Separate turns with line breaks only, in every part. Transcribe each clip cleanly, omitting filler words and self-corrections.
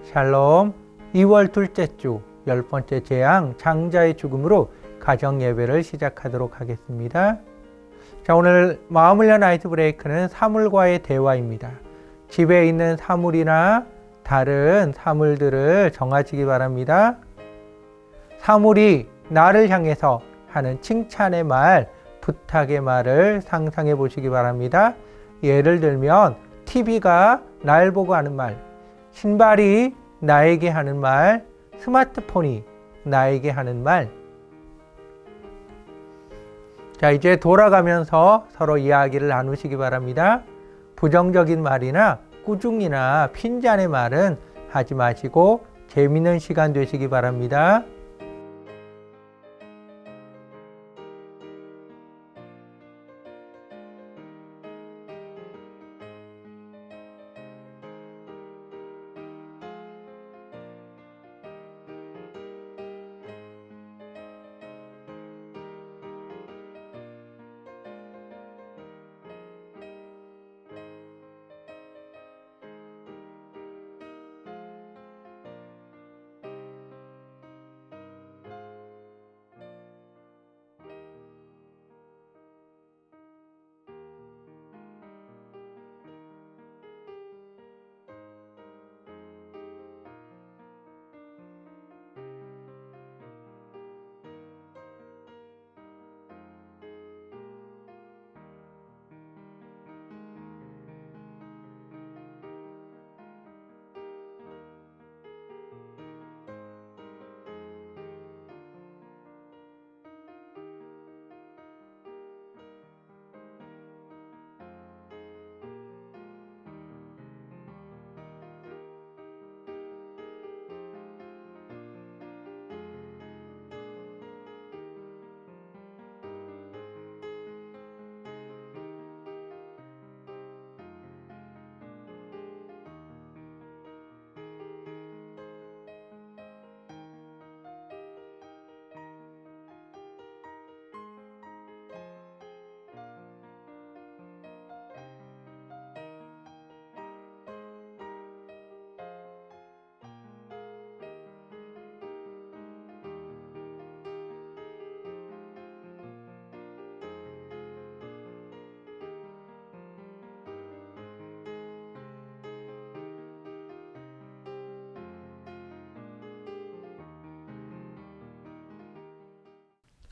샬롬. 2월 둘째 주 10번째 재앙 장자의 죽음으로 가정 예배를 시작하도록 하겠습니다. 자, 오늘 마음을 연 아이스 브레이크는 사물과의 대화입니다. 집에 있는 사물이나 다른 사물들을 정하시기 바랍니다. 사물이 나를 향해서 하는 칭찬의 말, 부탁의 말을 상상해 보시기 바랍니다. 예를 들면 TV가 날 보고 하는 말, 신발이 나에게 하는 말, 스마트폰이 나에게 하는 말. 자, 이제 돌아가면서 서로 이야기를 나누시기 바랍니다. 부정적인 말이나 꾸중이나 핀잔의 말은 하지 마시고 재미있는 시간 되시기 바랍니다.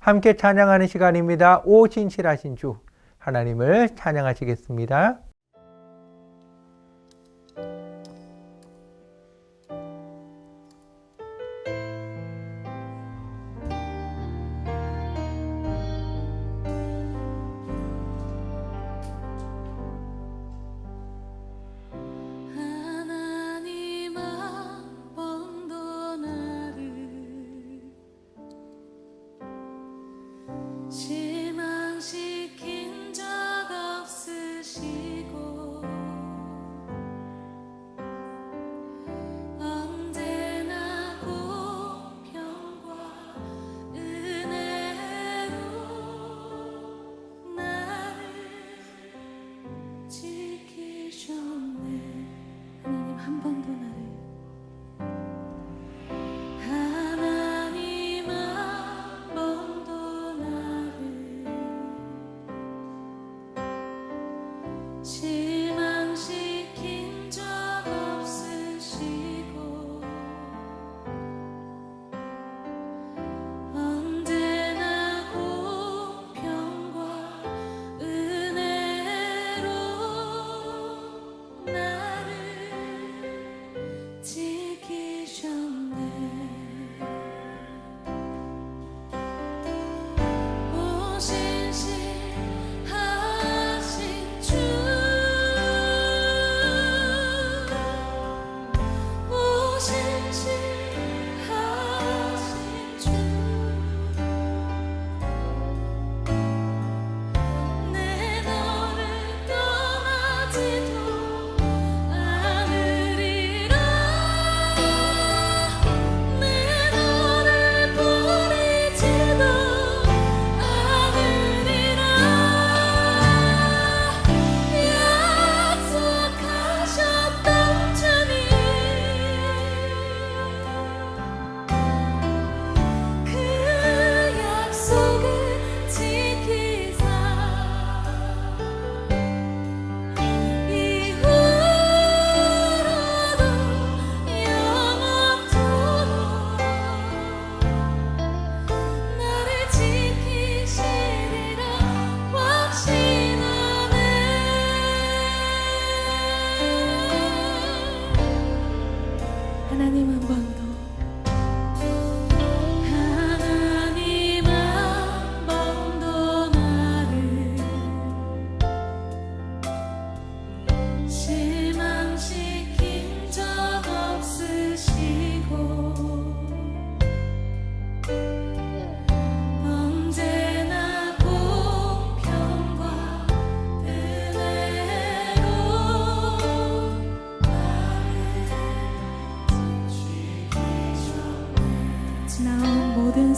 함께 찬양하는 시간입니다. 오 진실하신 주 하나님을 찬양하시겠습니다.
실망시킨 적 없으시고 언제나 공평과 은혜로 나를 지키셨네. 하나님 한 번도 나를 실망시킨 적 없으시고 언제나 공평과 은혜로 나를 지키셨네. 오 신실하신 주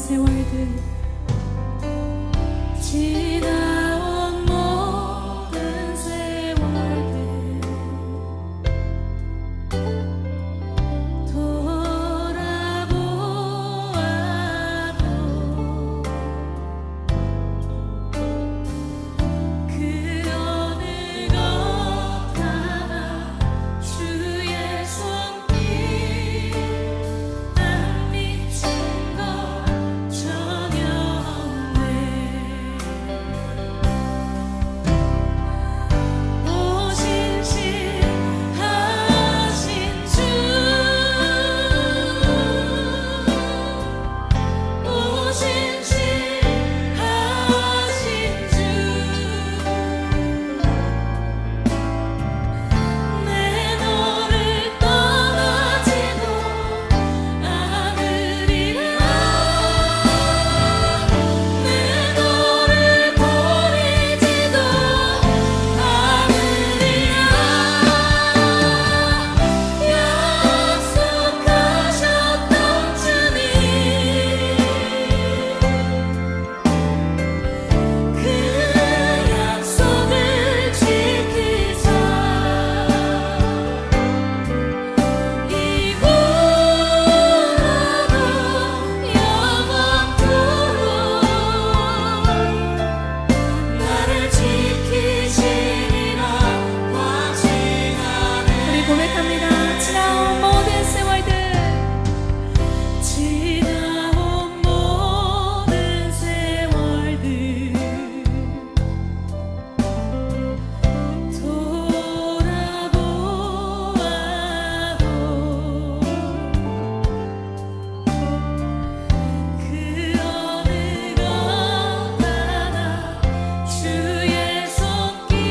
세월들 지나온 모든 세월들 돌아보아도 그 어느 것 하나 주의 손길 안 미친 것 전혀 없네. 오신실하신 주 오신실하신 주 내 너를 떠나지도 않으리라 내 너를 버리지도 않으리라 약속하셨던 주님 그 약속을 지키사 이후로도 영원토록 나를 지키시리라 확신하네. 우리 고백합니다. 지나온 모든 세월들 지나온 모든 세월들 돌아보아도 그 어느 것 하나 주의 손길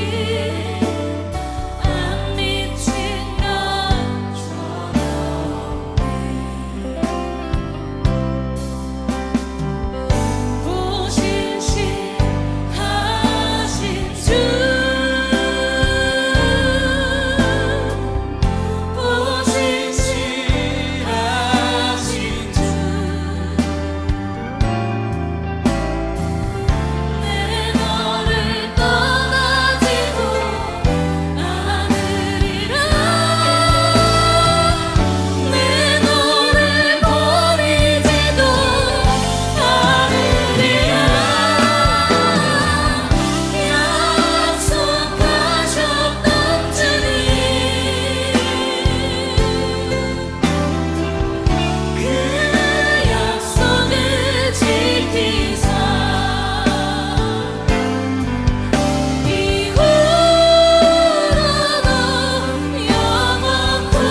안 미친 것처럼 오신실하신 주 오신실하신 주 내 너를 떠나지도 않으리라 내 너를 버리지도 않으리라 약속하셨던 주님 그 약속을 지키사 이후로도 영원토록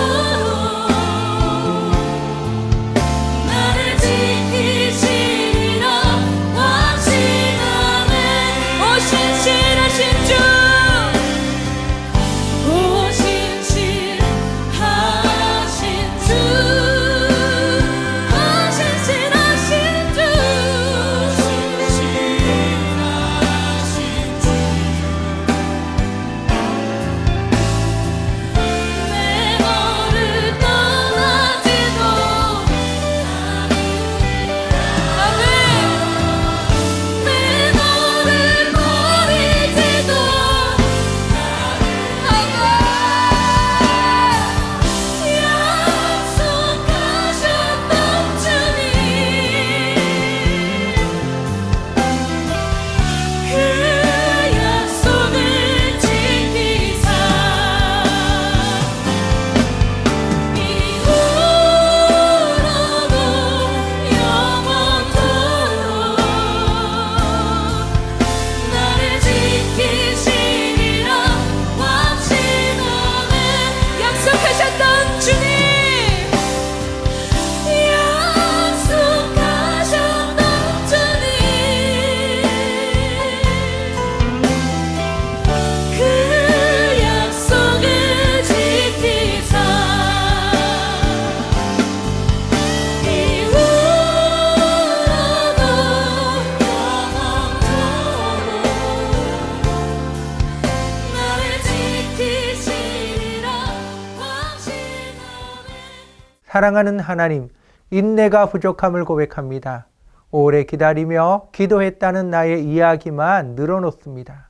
나를 지키시리라 확신하네. 오신실하신 주 오신실하신 주 오신실하신 주 내 너를 떠나지도 아멘 내 너를 버리지도 아멘 약속하셨던 주님 그 약속을 지키사 이후로도 영원토록 나를 지키시리라 확신하네. 약속하셨던 주님 약속하셨던 주님 그 약속을 지키사 이후로도 영원토록 나를 지키시리라 확신하네.
사랑하는 하나님, 인내가 부족함을 고백합니다. 오래 기다리며 기도했다는 나의 이야기만 늘어놓습니다.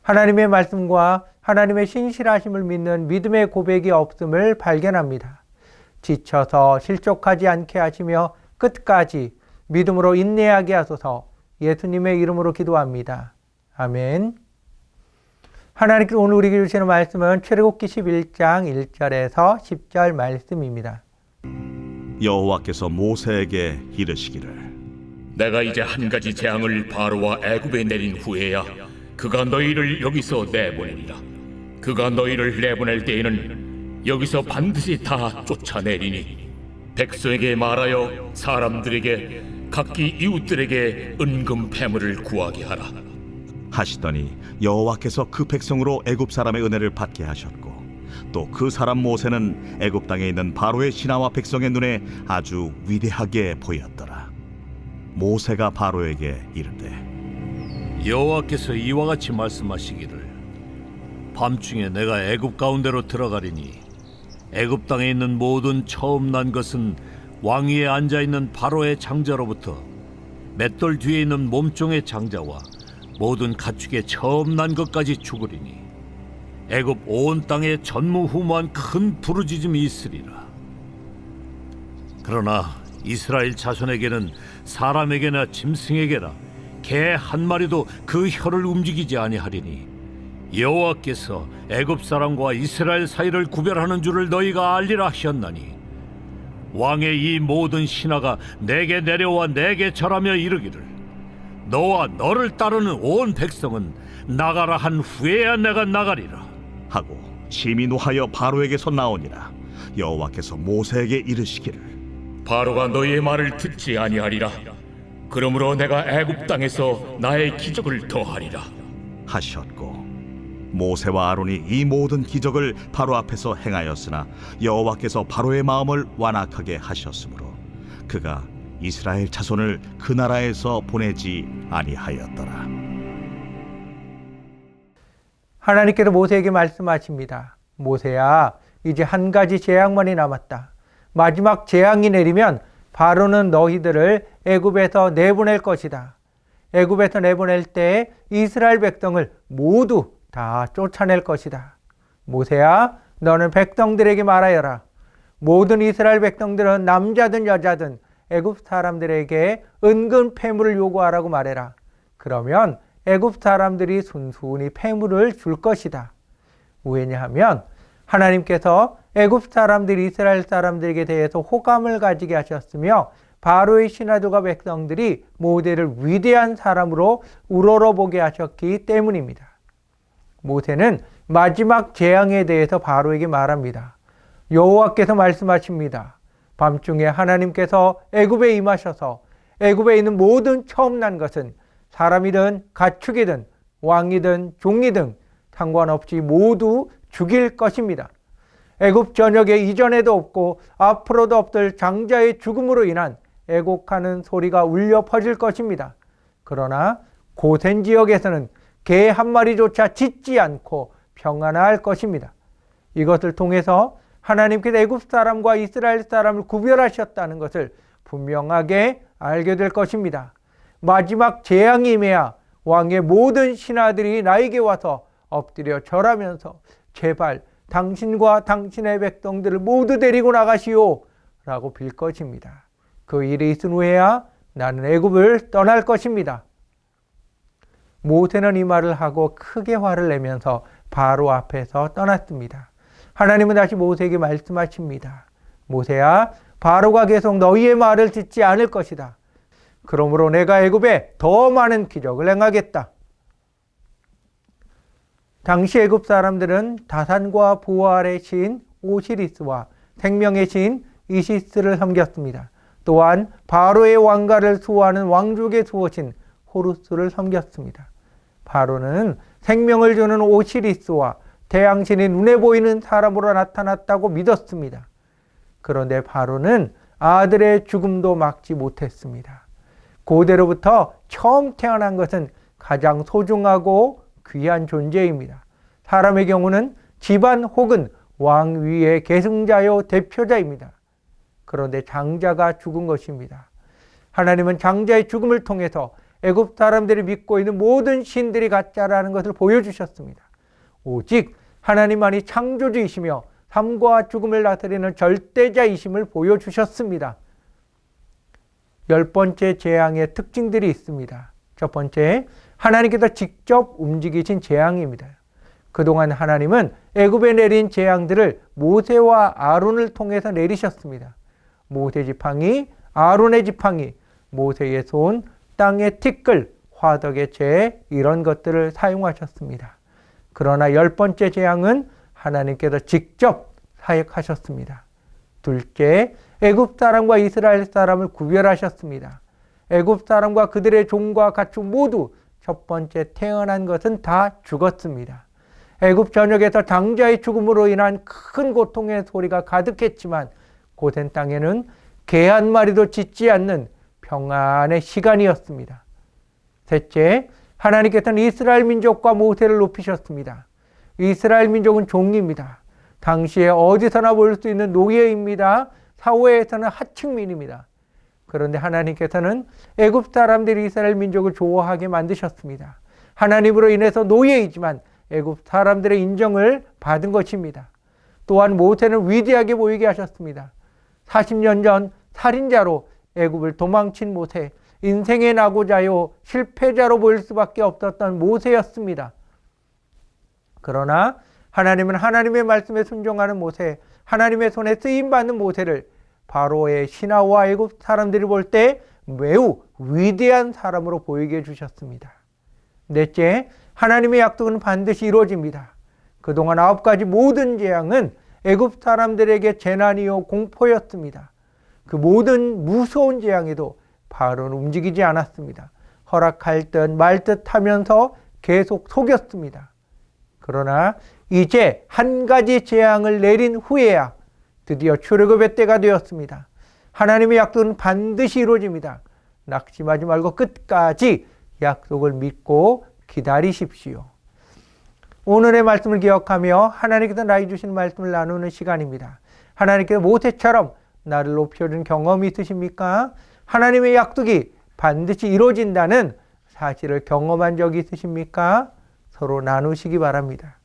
하나님의 말씀과 하나님의 신실하심을 믿는 믿음의 고백이 없음을 발견합니다. 지쳐서 실족하지 않게 하시며 끝까지 믿음으로 인내하게 하소서. 예수님의 이름으로 기도합니다. 아멘. 하나님께서 오늘 우리에게 주시는 말씀은 출애굽기 11장 1절에서 10절 말씀입니다.
여호와께서 모세에게 이르시기를
내가 이제 한 가지 재앙을 바로와 애굽에 내린 후에야 그가 너희를 여기서 내보내리라. 그가 너희를 내보낼 때에는 여기서 반드시 다 쫓아내리니 백성에게 말하여 사람들에게 각기 이웃들에게 은금 패물을 구하게 하라.
하시더니 여호와께서 그 백성으로 애굽 사람의 은혜를 받게 하셨고 또 그 사람 모세는 애굽 땅에 있는 바로의 신하와 백성의 눈에 아주 위대하게 보였더라. 모세가 바로에게 이르되
여호와께서 이와 같이 말씀하시기를 밤중에 내가 애굽 가운데로 들어가리니 애굽 땅에 있는 모든 처음 난 것은 왕 위에 앉아 있는 바로의 장자로부터 맷돌 뒤에 있는 몸종의 장자와 모든 가축의 처음 난 것까지 죽으리니 애굽 온 땅에 전무후무한 큰 부르짖음이 있으리라. 그러나 이스라엘 자손에게는 사람에게나 짐승에게나 개 한 마리도 그 혀를 움직이지 아니하리니 여호와께서 애굽 사람과 이스라엘 사이를 구별하는 줄을 너희가 알리라 하셨나니 왕의 이 모든 신하가 내게 내려와 내게 절하며 이르기를 너와 너를 따르는 온 백성은 나가라 한 후에야 내가 나가리라
하고 심히 노하여 바로에게서 나오니라. 여호와께서 모세에게 이르시기를
바로가 너희의 말을 듣지 아니하리라. 그러므로 내가 애굽 땅에서 나의 기적을 더하리라
하셨고 모세와 아론이 이 모든 기적을 바로 앞에서 행하였으나 여호와께서 바로의 마음을 완악하게 하셨으므로 그가 이스라엘 자손을 그 나라에서 보내지 아니하였더라.
하나님께서 모세에게 말씀하십니다. 모세야, 이제 한 가지 재앙만이 남았다. 마지막 재앙이 내리면 바로는 너희들을 애굽에서 내보낼 것이다. 애굽에서 내보낼 때 이스라엘 백성을 모두 다 쫓아낼 것이다. 모세야, 너는 백성들에게 말하여라. 모든 이스라엘 백성들은 남자든 여자든 애굽 사람들에게 은근 패물을 요구하라고 말해라. 그러면 애굽 사람들이 순순히 패물을 줄 것이다. 왜냐하면 하나님께서 애굽 사람들이 이스라엘 사람들에게 대해서 호감을 가지게 하셨으며 바로의 신하들과 백성들이 모세를 위대한 사람으로 우러러보게 하셨기 때문입니다. 모세는 마지막 재앙에 대해서 바로에게 말합니다. 여호와께서 말씀하십니다. 밤중에 하나님께서 애굽에 임하셔서 애굽에 있는 모든 처음 난 것은 사람이든 가축이든 왕이든 종이든 상관없이 모두 죽일 것입니다. 애굽 전역에 이전에도 없고 앞으로도 없을 장자의 죽음으로 인한 애곡하는 소리가 울려 퍼질 것입니다. 그러나 고센 지역에서는 개 한 마리조차 짖지 않고 평안할 것입니다. 이것을 통해서 하나님께서 애굽 사람과 이스라엘 사람을 구별하셨다는 것을 분명하게 알게 될 것입니다. 마지막 재앙이 임해야 왕의 모든 신하들이 나에게 와서 엎드려 절하면서 제발 당신과 당신의 백성들을 모두 데리고 나가시오 라고 빌 것입니다. 그 일이 있은 후에야 나는 애굽을 떠날 것입니다. 모세는 이 말을 하고 크게 화를 내면서 바로 앞에서 떠났습니다. 하나님은 다시 모세에게 말씀하십니다. 모세야, 바로가 계속 너희의 말을 듣지 않을 것이다. 그러므로 내가 애굽에 더 많은 기적을 행하겠다. 당시 애굽 사람들은 다산과 보알의 신 오시리스와 생명의 신 이시스를 섬겼습니다. 또한 바로의 왕가를 수호하는 왕족의 수호신 호루스를 섬겼습니다. 바로는 생명을 주는 오시리스와 태양신이 눈에 보이는 사람으로 나타났다고 믿었습니다. 그런데 바로는 아들의 죽음도 막지 못했습니다. 고대로부터 처음 태어난 것은 가장 소중하고 귀한 존재입니다. 사람의 경우는 집안 혹은 왕 위의 계승자요 대표자입니다. 그런데 장자가 죽은 것입니다. 하나님은 장자의 죽음을 통해서 애굽 사람들이 믿고 있는 모든 신들이 가짜라는 것을 보여주셨습니다. 오직 하나님만이 창조주이시며 삶과 죽음을 다스리는 절대자이심을 보여주셨습니다. 10번째 재앙의 특징들이 있습니다. 첫 번째, 하나님께서 직접 움직이신 재앙입니다. 그동안 하나님은 애굽에 내린 재앙들을 모세와 아론을 통해서 내리셨습니다. 모세 지팡이, 아론의 지팡이, 모세의 손, 땅의 티끌, 화덕의 재, 이런 것들을 사용하셨습니다. 그러나 10번째 재앙은 하나님께서 직접 사역하셨습니다. 둘째, 애굽 사람과 이스라엘 사람을 구별하셨습니다. 애굽 사람과 그들의 종과 가축 모두 첫 번째 태어난 것은 다 죽었습니다. 애굽 전역에서 장자의 죽음으로 인한 큰 고통의 소리가 가득했지만 고센 땅에는 개 한 마리도 짖지 않는 평안의 시간이었습니다. 셋째, 하나님께서는 이스라엘 민족과 모세를 높이셨습니다. 이스라엘 민족은 종입니다. 당시에 어디서나 볼 수 있는 노예입니다. 사회에서는 하층민입니다. 그런데 하나님께서는 애굽 사람들이 이스라엘 민족을 좋아하게 만드셨습니다. 하나님으로 인해서 노예이지만 애굽 사람들의 인정을 받은 것입니다. 또한 모세는 위대하게 보이게 하셨습니다. 40년 전 살인자로 애굽을 도망친 모세, 인생의 낙오자요 실패자로 보일 수밖에 없었던 모세였습니다. 그러나 하나님은 하나님의 말씀에 순종하는 모세, 하나님의 손에 쓰임받는 모세를 바로의 신하와 애굽 사람들이 볼 때 매우 위대한 사람으로 보이게 해주셨습니다. 넷째, 하나님의 약속은 반드시 이루어집니다. 그동안 9가지 모든 재앙은 애굽 사람들에게 재난이요 공포였습니다. 그 모든 무서운 재앙에도 바로는 움직이지 않았습니다. 허락할 듯 말 듯 하면서 계속 속였습니다. 그러나 이제 한 가지 재앙을 내린 후에야 드디어 출애굽의 때가 되었습니다. 하나님의 약속은 반드시 이루어집니다. 낙심하지 말고 끝까지 약속을 믿고 기다리십시오. 오늘의 말씀을 기억하며 하나님께서 나에게 주신 말씀을 나누는 시간입니다. 하나님께서 모세처럼 나를 높여준 경험이 있으십니까? 하나님의 약속이 반드시 이루어진다는 사실을 경험한 적이 있으십니까? 서로 나누시기 바랍니다.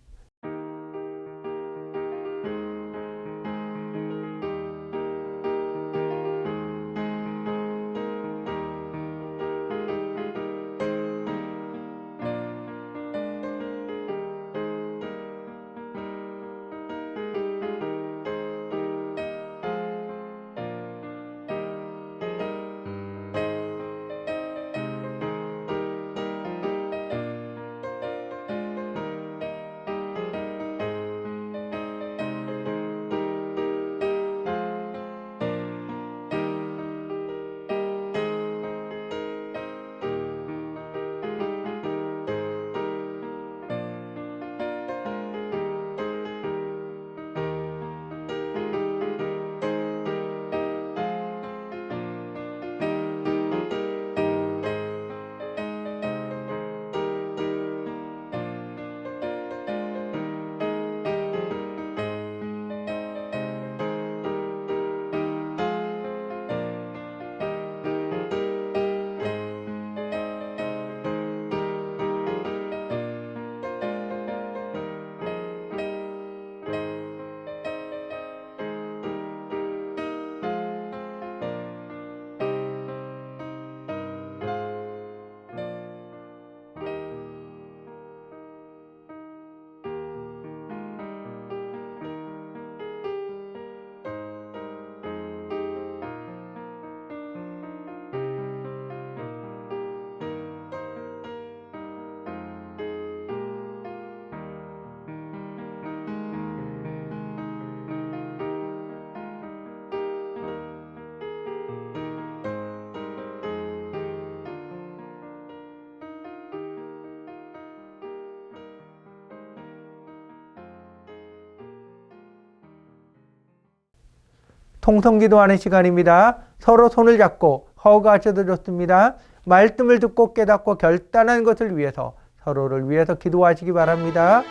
통성기도하는 시간입니다. 서로 손을 잡고 허가하셔도 좋습니다. 말씀을 듣고 깨닫고 결단한 것을 위해서 서로를 위해서 기도하시기 바랍니다.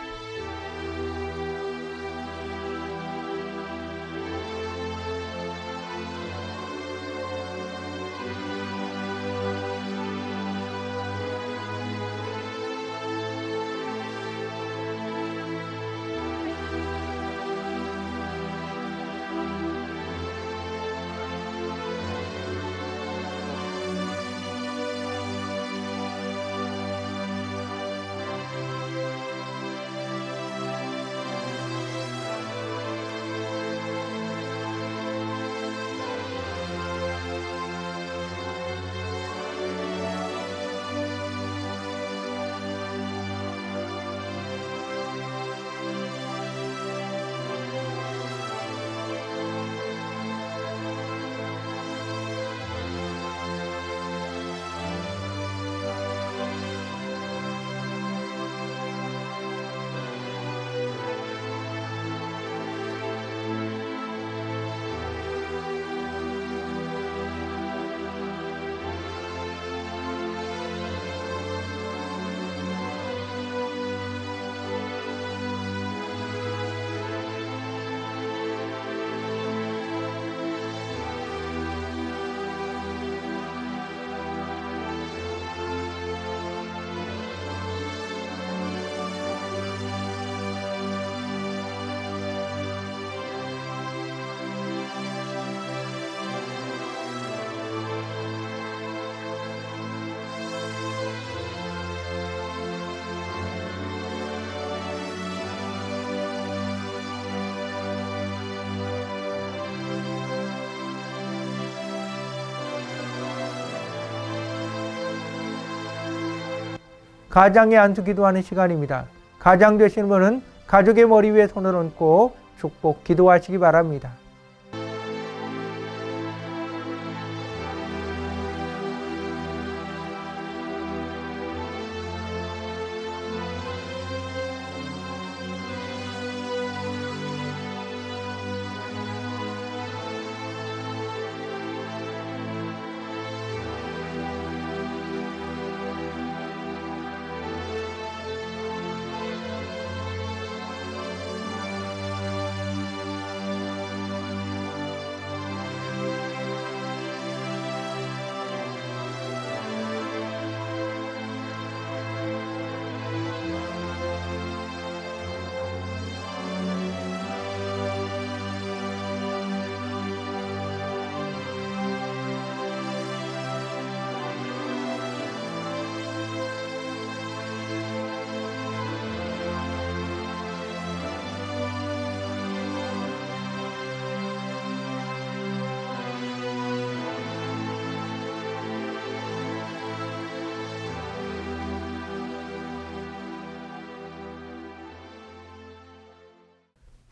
가장의 안수 기도하는 시간입니다. 가장 되시는 분은 가족의 머리 위에 손을 얹고 축복 기도하시기 바랍니다.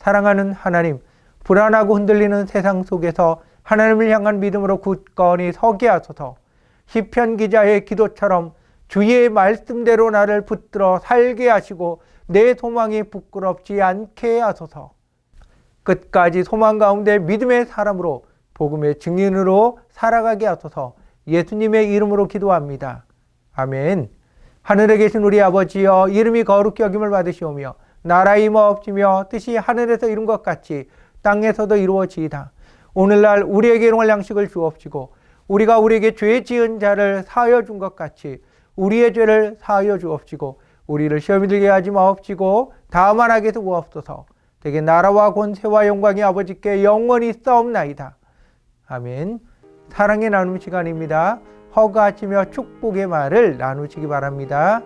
사랑하는 하나님, 불안하고 흔들리는 세상 속에서 하나님을 향한 믿음으로 굳건히 서게 하소서. 시편 기자의 기도처럼 주의 말씀대로 나를 붙들어 살게 하시고 내 소망이 부끄럽지 않게 하소서. 끝까지 소망 가운데 믿음의 사람으로 복음의 증인으로 살아가게 하소서. 예수님의 이름으로 기도합니다. 아멘. 하늘에 계신 우리 아버지여, 이름이 거룩히 여김을 받으시오며 나라의 임하옵시며 뜻이 하늘에서 이룬 것 같이 땅에서도 이루어지이다. 오늘날 우리에게 일용할 양식을 주옵시고 우리가 우리에게 죄 지은 자를 사하여 준 것 같이 우리의 죄를 사하여 주옵시고 우리를 시험에 들게 하지 마옵시고 다만 악에서 구하옵소서. 되게 나라와 권세와 영광이 아버지께 영원히 있사옵나이다. 아멘. 사랑의 나눔 시간입니다. 허가하시며 축복의 말을 나누시기 바랍니다.